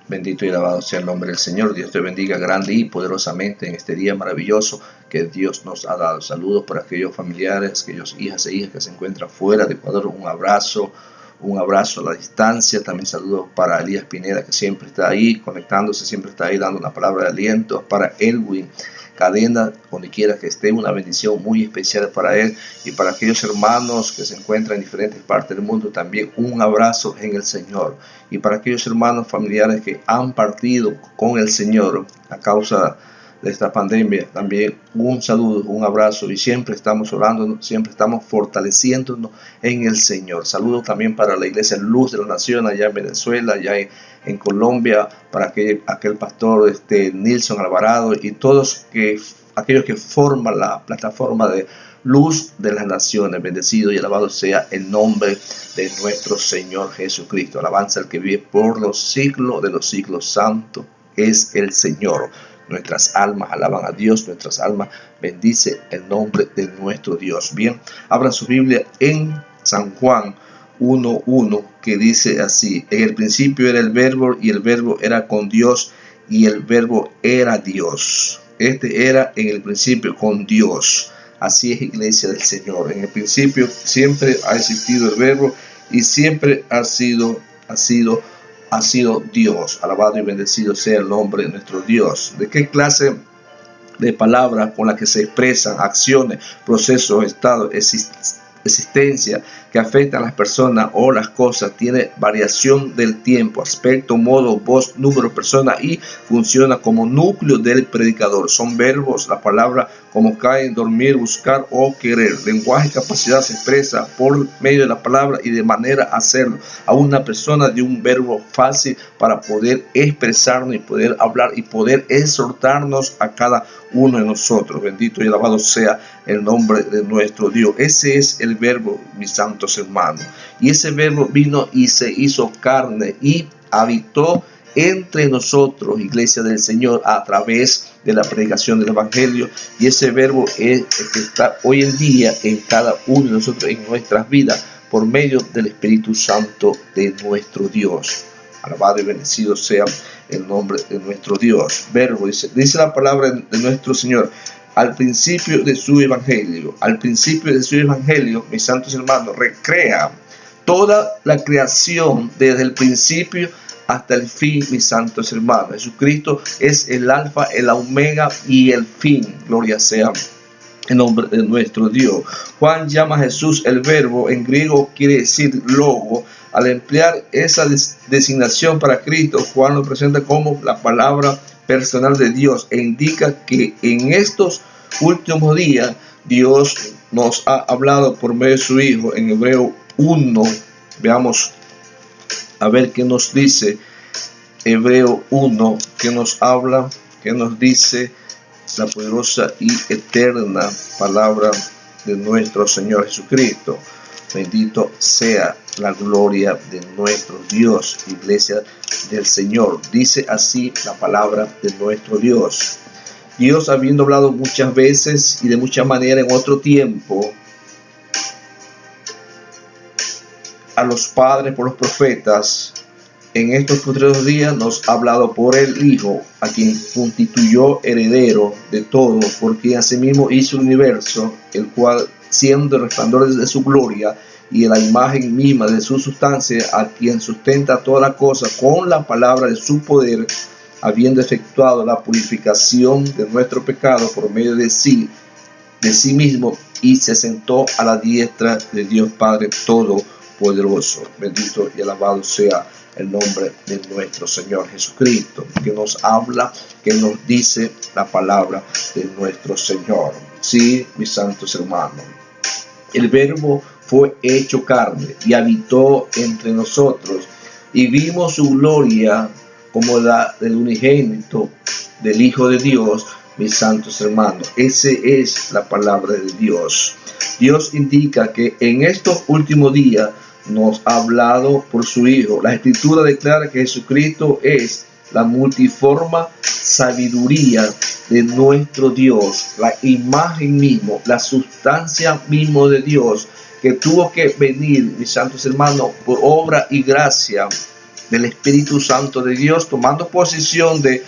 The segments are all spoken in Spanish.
Bendito y alabado sea el nombre del Señor. Dios te bendiga grande y poderosamente en este día maravilloso que Dios nos ha dado. Saludos para aquellos familiares, aquellos hijas e hijas que se encuentran fuera de Ecuador. Un abrazo a la distancia. También saludos para Elías Pineda, que siempre está ahí conectándose, siempre está ahí dando una palabra de aliento. Para Elwin Cadena, donde quiera que esté, una bendición muy especial para él, y para aquellos hermanos que se encuentran en diferentes partes del mundo, también un abrazo en el Señor. Y para aquellos hermanos familiares que han partido con el Señor a causa de esta pandemia, también un saludo, un abrazo, y siempre estamos orando, siempre estamos fortaleciéndonos en el Señor. Saludos también para la Iglesia Luz de la Nación allá en Venezuela, allá en Colombia, para aquel pastor Nilson Alvarado y todos aquellos que forman la plataforma de Luz de las Naciones. Bendecido y alabado sea el nombre de nuestro Señor Jesucristo. Alabanza al que vive por los siglos de los siglos. Santo es el Señor. Nuestras almas alaban a Dios, nuestras almas bendice el nombre de nuestro Dios. Bien, abran su Biblia en San Juan 1:1, que dice así: en el principio era el verbo, y el verbo era con Dios, y el verbo era Dios. Este era en el principio con Dios. Así es, iglesia del Señor. En el principio siempre ha existido el verbo, y siempre ha sido Dios. Alabado y bendecido sea el nombre de nuestro Dios. ¿De qué clase de palabras con las que se expresan acciones, procesos, estados, existencia que afectan a las personas o las cosas? Tiene variación del tiempo, aspecto, modo, voz, número, persona, y funciona como núcleo del predicador. Son verbos, la palabra como caer, dormir, buscar o querer. Lenguaje y capacidad se expresa por medio de la palabra y de manera a hacerlo a una persona de un verbo fácil para poder expresarnos y poder hablar y poder exhortarnos a cada uno de nosotros. Bendito y alabado sea el nombre de nuestro Dios. Ese es el verbo, mis santos hermanos. Y ese verbo vino y se hizo carne y habitó entre nosotros, iglesia del Señor, a través de la predicación del Evangelio. Y ese verbo es el que está hoy en día en cada uno de nosotros, en nuestras vidas, por medio del Espíritu Santo de nuestro Dios. Alabado y bendecido sea el nombre de nuestro Dios. Verbo, dice la palabra de nuestro Señor, al principio de su evangelio. Al principio de su evangelio, mis santos hermanos, recrea toda la creación desde el principio hasta el fin, mis santos hermanos. Jesucristo es el alfa, el omega y el fin. Gloria sea en nombre de nuestro Dios. Juan llama a Jesús el verbo, en griego quiere decir logo. Al emplear esa designación para Cristo, Juan lo presenta como la palabra personal de Dios e indica que en estos últimos días Dios nos ha hablado por medio de su Hijo. En Hebreo 1, veamos a ver qué nos dice Hebreo 1, que nos habla, que nos dice la poderosa y eterna palabra de nuestro Señor Jesucristo. Bendito sea la gloria de nuestro Dios, iglesia del Señor. Dice así la palabra de nuestro Dios. Dios, habiendo hablado muchas veces y de muchas maneras en otro tiempo a los padres por los profetas, en estos postreros días nos ha hablado por el Hijo, a quien constituyó heredero de todo, porque asimismo hizo el universo, el cual, siendo el resplandor de su gloria y la imagen misma de su sustancia, a quien sustenta toda la cosa con la palabra de su poder, habiendo efectuado la purificación de nuestro pecado por medio de sí mismo, y se sentó a la diestra de Dios Padre Todopoderoso. Bendito y alabado sea el nombre de nuestro Señor Jesucristo, que nos habla, que nos dice la palabra de nuestro Señor. Sí, mis santos hermanos, el verbo fue hecho carne y habitó entre nosotros, y vimos su gloria como la del unigénito del Hijo de Dios. Mis santos hermanos, esa es la palabra de Dios. Dios indica que en estos últimos días nos ha hablado por su Hijo. La Escritura declara que Jesucristo es la multiforme sabiduría de nuestro Dios, la imagen mismo, la sustancia mismo de Dios, que tuvo que venir, mis santos hermanos, por obra y gracia del Espíritu Santo de Dios, tomando posición de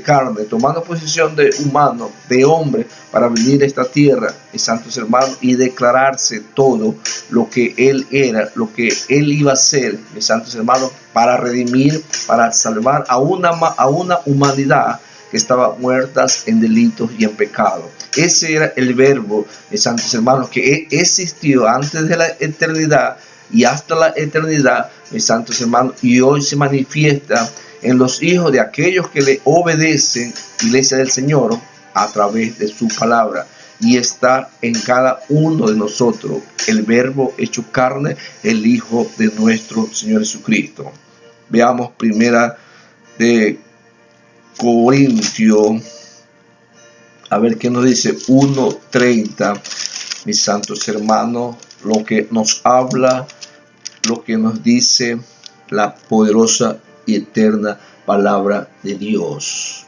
carne, tomando posición de humano, de hombre, para venir a esta tierra, mis santos hermanos, y declararse todo lo que Él era, lo que Él iba a ser, mis santos hermanos, para redimir, para salvar a una humanidad que estaba muertas en delitos y en pecado. Ese era el verbo, mis santos hermanos, que existió antes de la eternidad y hasta la eternidad, mis santos hermanos, y hoy se manifiesta en los hijos de aquellos que le obedecen, iglesia del Señor, a través de su palabra. Y está en cada uno de nosotros el verbo hecho carne, el Hijo de nuestro Señor Jesucristo. Veamos primera de Corintios, a ver qué nos dice, 1:30, mis santos hermanos, lo que nos habla, lo que nos dice la poderosa y eterna palabra de Dios.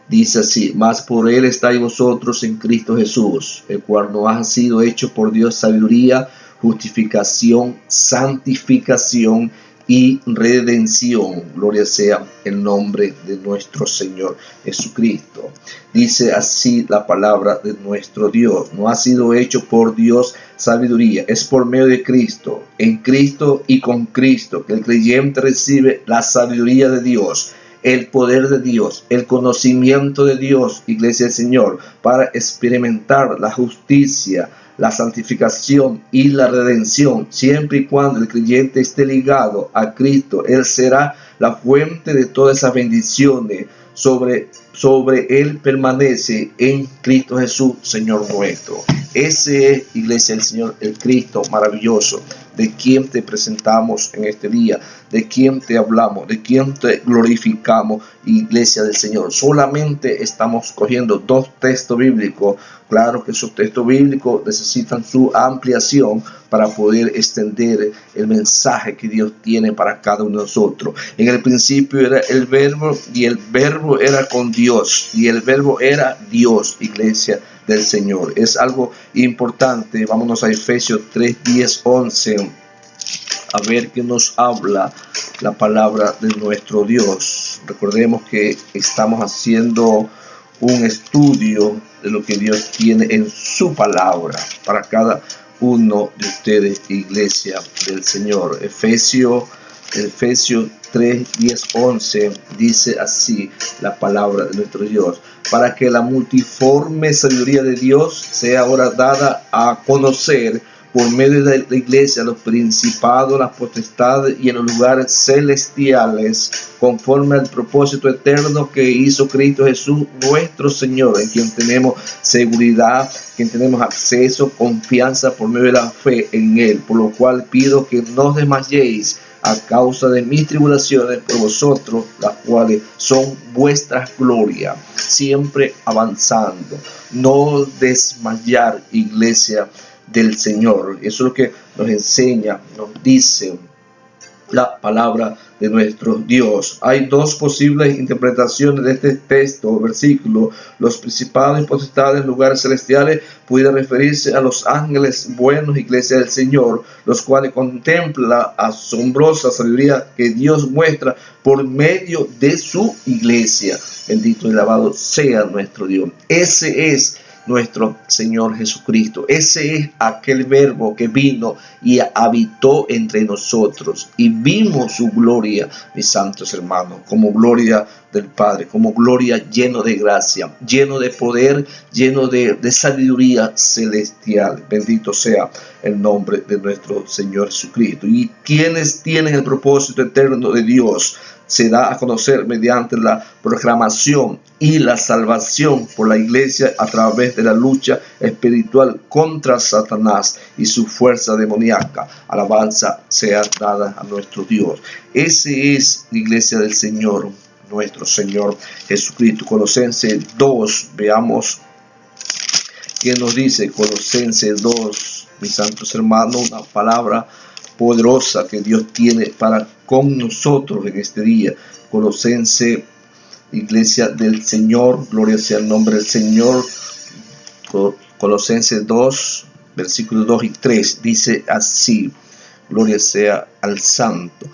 Dice así: mas por Él estáis vosotros en Cristo Jesús, el cual nos ha sido hecho por Dios sabiduría, justificación, santificación y redención. Gloria sea el nombre de nuestro Señor Jesucristo. Dice así la palabra de nuestro Dios: no ha sido hecho por Dios sabiduría, es por medio de Cristo, en Cristo y con Cristo, que el creyente recibe la sabiduría de Dios, el poder de Dios, el conocimiento de Dios, iglesia del Señor, para experimentar la justicia, la santificación y la redención. Siempre y cuando el creyente esté ligado a Cristo, Él será la fuente de todas esas bendiciones. Sobre Él permanece en Cristo Jesús, Señor nuestro. Ese es, iglesia del Señor, el Cristo maravilloso, de quien te presentamos en este día, de quien te hablamos, de quien te glorificamos, iglesia del Señor. Solamente estamos cogiendo dos textos bíblicos. Claro que esos textos bíblicos necesitan su ampliación para poder extender el mensaje que Dios tiene para cada uno de nosotros. En el principio era el verbo, y el verbo era con Dios, y el verbo era Dios, iglesia del Señor. Es algo importante. Vámonos a Efesios 3:10-11, a ver qué nos habla la palabra de nuestro Dios. Recordemos que estamos haciendo un estudio de lo que Dios tiene en su palabra para cada uno de ustedes, iglesia del Señor. Efesios 3:10-11 dice así la palabra de nuestro Dios: para que la multiforme sabiduría de Dios sea ahora dada a conocer por medio de la iglesia los principados, las potestades y en los lugares celestiales, conforme al propósito eterno que hizo Cristo Jesús nuestro Señor, en quien tenemos seguridad, quien tenemos acceso, confianza por medio de la fe en Él. Por lo cual pido que no desmayéis a causa de mis tribulaciones por vosotros, las cuales son vuestras glorias, siempre avanzando. No desmayar, iglesia del Señor. Eso es lo que nos enseña, nos dice la palabra de nuestro Dios. Hay dos posibles interpretaciones de este texto, versículo. Los principados y potestades, lugares celestiales, puede referirse a los ángeles buenos, iglesia del Señor, los cuales contemplan la asombrosa sabiduría que Dios muestra por medio de su iglesia. Bendito y alabado sea nuestro Dios. Ese es nuestro Señor Jesucristo. Ese es aquel verbo que vino y habitó entre nosotros, y vimos su gloria, mis santos hermanos, como gloria del Padre, como gloria lleno de gracia, lleno de poder, lleno de sabiduría celestial. Bendito sea el nombre de nuestro Señor Jesucristo. Y quienes tienen el propósito eterno de Dios se da a conocer mediante la proclamación y la salvación por la iglesia a través de la lucha espiritual contra Satanás y su fuerza demoníaca. Alabanza sea dada a nuestro Dios. Ese es la iglesia del Señor, nuestro Señor Jesucristo. Colosenses 2, veamos qué nos dice Colosenses 2, mis santos hermanos, una palabra poderosa que Dios tiene para con nosotros en este día. Colosenses, iglesia del Señor, gloria sea el nombre del Señor. Colosenses 2, versículos 2 y 3, dice así: gloria sea al Santo.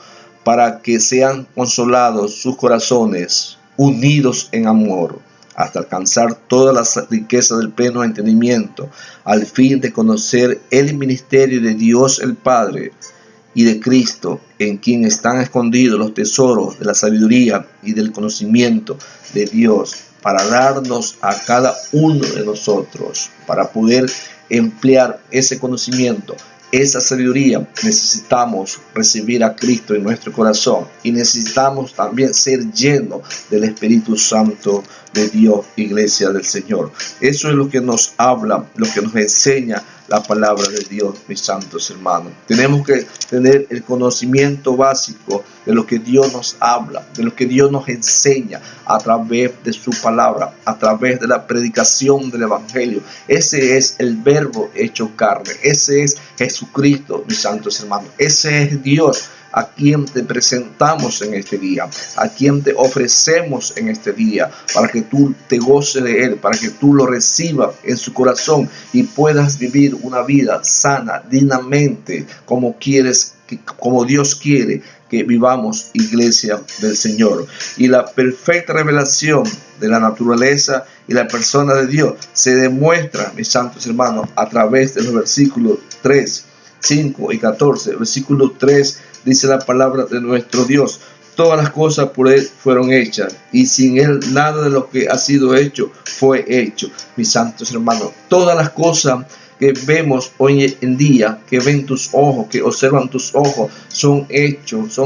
para que sean consolados sus corazones, unidos en amor, hasta alcanzar toda la riqueza del pleno entendimiento, al fin de conocer el ministerio de Dios el Padre y de Cristo, en quien están escondidos los tesoros de la sabiduría y del conocimiento de Dios, para darnos a cada uno de nosotros, para poder emplear ese conocimiento, esa sabiduría. Necesitamos recibir a Cristo en nuestro corazón y necesitamos también ser llenos del Espíritu Santo de Dios, iglesia del Señor. Eso es lo que nos habla, lo que nos enseña la palabra de Dios, mis santos hermanos. Tenemos que tener el conocimiento básico de lo que Dios nos habla, de lo que Dios nos enseña a través de su palabra, a través de la predicación del Evangelio. Ese es el Verbo hecho carne. Ese es Jesucristo, mis santos hermanos. Ese es Dios a quien te presentamos en este día, a quien te ofrecemos en este día, para que tú te goces de Él, para que tú lo recibas en su corazón y puedas vivir una vida sana, dignamente, como Dios quiere que vivamos, iglesia del Señor. Y la perfecta revelación de la naturaleza y la persona de Dios se demuestra, mis santos hermanos, a través de los versículos 3, 5 y 14. Versículo 3 dice la palabra de nuestro Dios: todas las cosas por Él fueron hechas, y sin Él nada de lo que ha sido hecho fue hecho. Mis santos hermanos, todas las cosas que vemos hoy en día, que ven tus ojos, que observan tus ojos, son hechos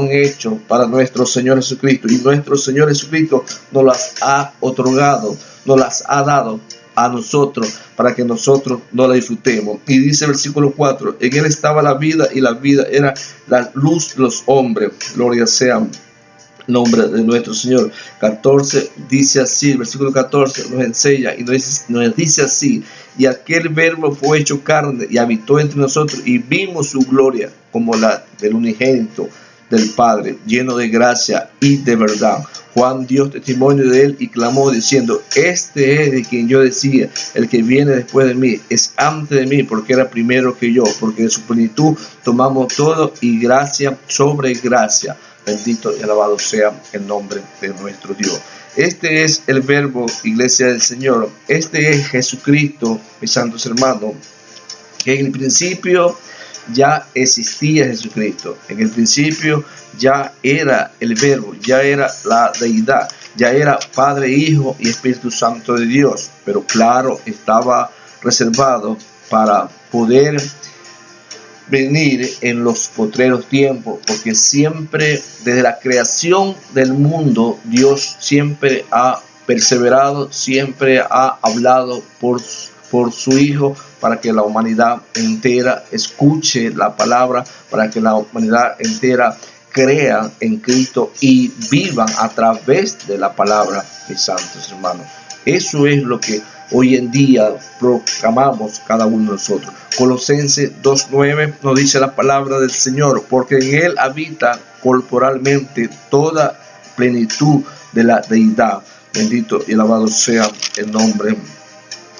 para nuestro Señor Jesucristo. Y nuestro Señor Jesucristo nos las ha otorgado, nos las ha dado a nosotros para que nosotros no la disfrutemos. Y dice el versículo 4: en Él estaba la vida, y la vida era la luz de los hombres. Gloria sea el nombre de nuestro Señor. 14 dice así, el versículo 14 nos enseña y nos dice así: y aquel Verbo fue hecho carne y habitó entre nosotros, y vimos su gloria como la del unigénito del Padre, lleno de gracia y de verdad. Juan dio testimonio de Él y clamó diciendo: este es de quien yo decía, el que viene después de mí es antes de mí, porque era primero que yo, porque de su plenitud tomamos todo, y gracia sobre gracia. Bendito y alabado sea el nombre de nuestro Dios. Este es el Verbo, iglesia del Señor. Este es Jesucristo, mis santos hermanos. En el principio ya existía Jesucristo. En el principio ya era el Verbo, ya era la deidad, ya era Padre, Hijo y Espíritu Santo de Dios. Pero claro, estaba reservado para poder venir en los postreros tiempos, porque siempre desde la creación del mundo Dios siempre ha perseverado, siempre ha hablado por su Hijo, para que la humanidad entera escuche la palabra, para que la humanidad entera crea en Cristo y vivan a través de la palabra, mis santos hermanos. Eso es lo que hoy en día proclamamos cada uno de nosotros. Colosenses 2:9 nos dice la palabra del Señor: porque en Él habita corporalmente toda plenitud de la deidad. Bendito y alabado sea el nombre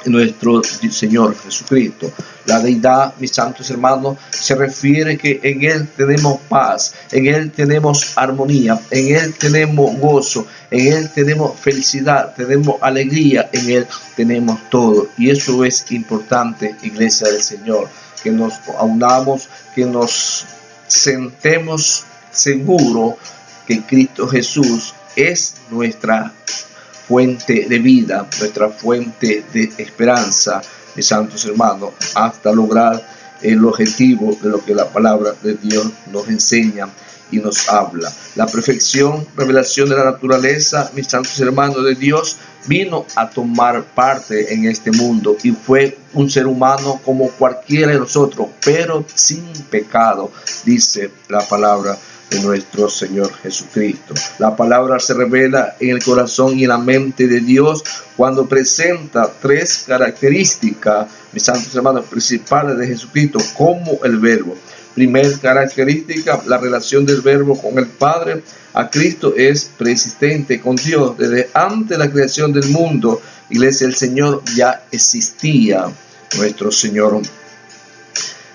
de nuestro Señor Jesucristo. La deidad, mis santos hermanos, se refiere que en Él tenemos paz, en Él tenemos armonía, en Él tenemos gozo, en Él tenemos felicidad, tenemos alegría, en Él tenemos todo. Y eso es importante, iglesia del Señor, que nos aunamos, que nos sentemos seguros que Cristo Jesús es nuestra fuente de vida, nuestra fuente de esperanza, mis santos hermanos, hasta lograr el objetivo de lo que la palabra de Dios nos enseña y nos habla. La perfección, revelación de la naturaleza, mis santos hermanos, de Dios vino a tomar parte en este mundo y fue un ser humano como cualquiera de nosotros, pero sin pecado, dice la palabra de nuestro Señor Jesucristo. La palabra se revela en el corazón y en la mente de Dios cuando presenta tres características, mis santos hermanos, principales de Jesucristo como el Verbo. Primera característica, la relación del Verbo con el Padre. A Cristo es preexistente con Dios. Desde antes de la creación del mundo, iglesia del Señor, ya existía nuestro Señor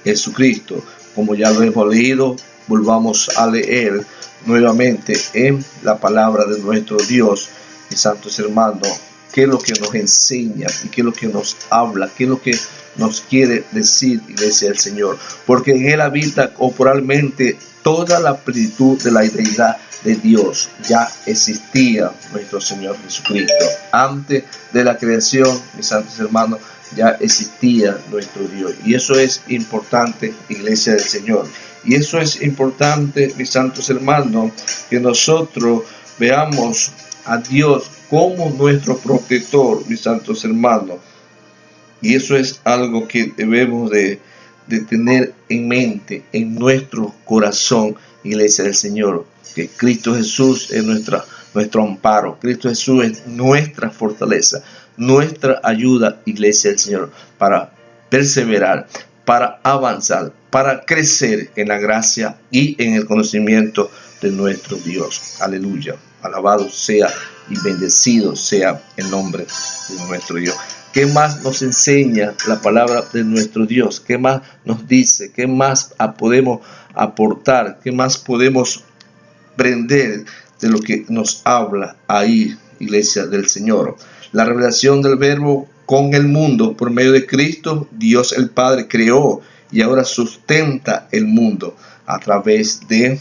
Jesucristo. Como ya lo hemos leído, volvamos a leer nuevamente en la palabra de nuestro Dios, mis santos hermanos, qué es lo que nos enseña y qué es lo que nos habla, qué es lo que nos quiere decir, iglesia del Señor, porque en Él habita corporalmente toda la plenitud de la deidad de Dios. Ya existía nuestro Señor Jesucristo. Antes de la creación, mis santos hermanos, ya existía nuestro Dios. Y eso es importante, iglesia del Señor. Y eso es importante, mis santos hermanos, que nosotros veamos a Dios como nuestro protector, mis santos hermanos. Y eso es algo que debemos de tener en mente, en nuestro corazón, iglesia del Señor, que Cristo Jesús es nuestro amparo, Cristo Jesús es nuestra fortaleza, nuestra ayuda, iglesia del Señor, para perseverar, para avanzar, para crecer en la gracia y en el conocimiento de nuestro Dios. Aleluya. Alabado sea y bendecido sea el nombre de nuestro Dios. ¿Qué más nos enseña la palabra de nuestro Dios? ¿Qué más nos dice? ¿Qué más podemos aportar? ¿Qué más podemos aprender de lo que nos habla ahí, iglesia del Señor? La revelación del Verbo con el mundo por medio de Cristo. Dios el Padre creó y ahora sustenta el mundo a través de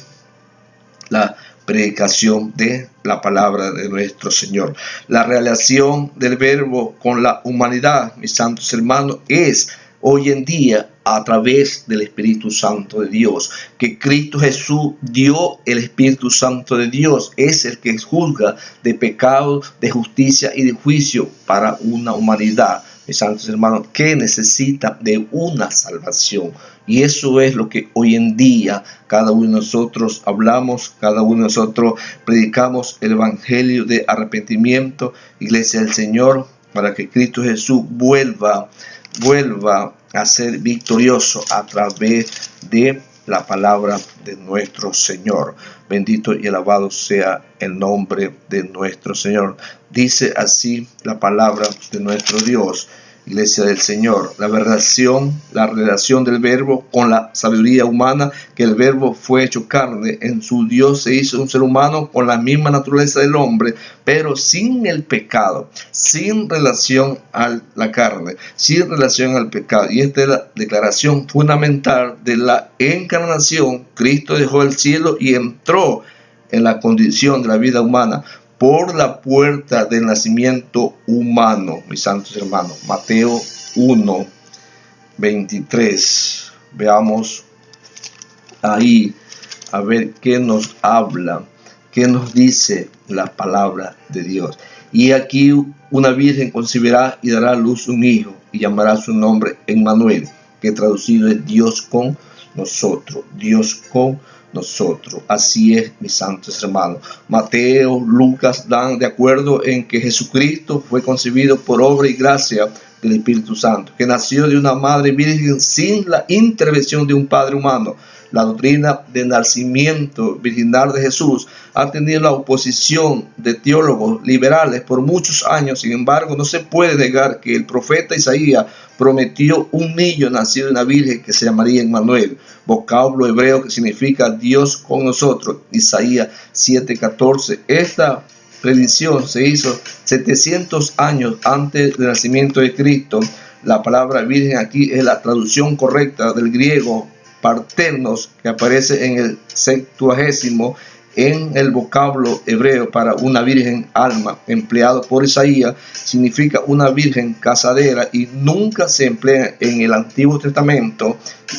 la predicación de la palabra de nuestro Señor. La relación del Verbo con la humanidad, mis santos hermanos, es hoy en día a través del Espíritu Santo de Dios, que Cristo Jesús dio. El Espíritu Santo de Dios es el que juzga de pecado, de justicia y de juicio para una humanidad, mis santos hermanos, que necesita de una salvación. Y eso es lo que hoy en día cada uno de nosotros hablamos, cada uno de nosotros predicamos el evangelio de arrepentimiento, iglesia del Señor, para que Cristo Jesús vuelva a ser victorioso a través de la palabra de nuestro Señor. Bendito y alabado sea el nombre de nuestro Señor. Dice así la palabra de nuestro Dios, iglesia del Señor. La relación del Verbo con la sabiduría humana, que el Verbo fue hecho carne, en su Dios se hizo un ser humano con la misma naturaleza del hombre, pero sin el pecado, sin relación a la carne, sin relación al pecado. Y esta es la declaración fundamental de la encarnación. Cristo dejó el cielo y entró en la condición de la vida humana por la puerta del nacimiento humano, mis santos hermanos. Mateo 1, 23. Veamos ahí a ver qué nos habla, qué nos dice la palabra de Dios. Y aquí una virgen concebirá y dará a luz un hijo y llamará su nombre Emmanuel, que traducido es Dios con nosotros. Dios con nosotros. Así es, mis santos hermanos. Mateo, Lucas dan de acuerdo en que Jesucristo fue concebido por obra y gracia del Espíritu Santo, que nació de una madre virgen sin la intervención de un padre humano. La doctrina del nacimiento virginal de Jesús ha tenido la oposición de teólogos liberales por muchos años. Sin embargo, no se puede negar que el profeta Isaías prometió un niño nacido de una virgen que se llamaría Emmanuel, vocablo hebreo que significa Dios con nosotros. Isaías 7:14. Esta predicción se hizo 700 años antes del nacimiento de Cristo. La palabra virgen aquí es la traducción correcta del griego partenos, que aparece en el Septuagésimo en el vocablo hebreo para una virgen alma, empleado por Isaías. Significa una virgen casadera y nunca se emplea en el Antiguo Testamento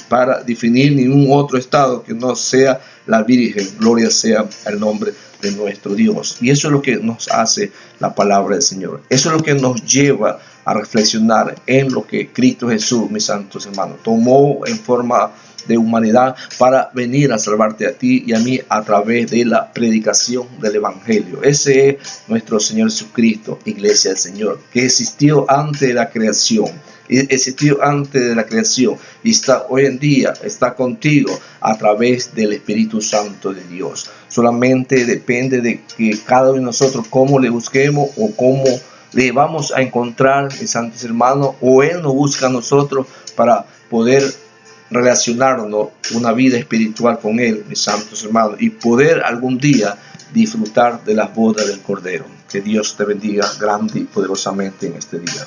para definir ningún otro estado que no sea la virgen. Gloria sea el nombre de nuestro Dios. Y eso es lo que nos hace la palabra del Señor. Eso es lo que nos lleva a reflexionar en lo que Cristo Jesús, mis santos hermanos, tomó en forma de humanidad para venir a salvarte a ti y a mí a través de la predicación del Evangelio. Ese es nuestro Señor Jesucristo, iglesia del Señor, que existió antes de la creación. Existió antes de la creación y está hoy en día, está contigo a través del Espíritu Santo de Dios. Solamente depende de que cada uno de nosotros cómo le busquemos o cómo le vamos a encontrar, mis santos hermanos, o Él nos busca a nosotros para poder relacionarnos una vida espiritual con Él, mis santos hermanos, y poder algún día disfrutar de las bodas del Cordero. Que Dios te bendiga grande y poderosamente en este día.